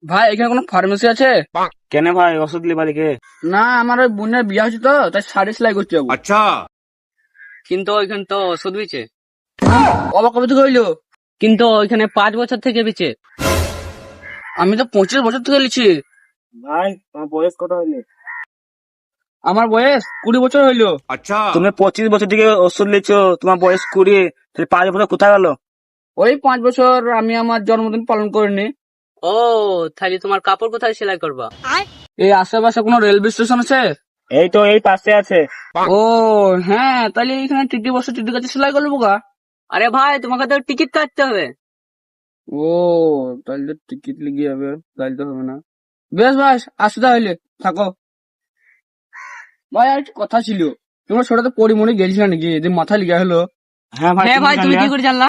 ভাই এখানে কোনো ফার্মেসি আছে? কেন ভাই, ওষুধ লিবা দিকে? না, আমার ওই বোনের বিয়ে হচ্ছে তো, তাই শাড়ি সেলাই করতে যাবো। अच्छा। কিন্তু ওইখানে তো ওষুধ বিছে। অবাক কবে থেকে হইলো? কিন্তু ওইখানে 5 বছর থেকে বিছে। আমি তো 25 বছর থেকে লিছি। ভাই তোমার বয়স কত হইলে? আমার বয়স 20 বছর হইলো। अच्छा। তুমি 25 বছর থেকে ওষুধ লিছো, তোমার বয়স 20, তাহলে 5 বছর কোথায় গেল? ওই 5 বছর আমি আমার জন্মদিন পালন করিনি। ও, তাহলে তোমার কাপড় কোথায় সেলাই করবা? এই আশেপাশে কোনো রেলওয়ে স্টেশন আছে? এই তো এই পাশে আছে। ও হ্যাঁ, তাহলে এখানে টিটি বসে টিটির কাছে সেলাই করবো গা। আরে ভাই, তোমাকে তো টিকিট কাটতে হবে। ও তাহলে তো টিকিট লিগে যাবে, তাহলে তো হবে না। বেশ ভাই, আসতে তাহলে থাকো। ভাই আর একটা কথা ছিল, তোমার ছোটতে পরিমণি গেছিল নাকি যে মাথা লিগা হলো? হ্যাঁ ভাই, হ্যাঁ ভাই, তুমি কি করে জানলা?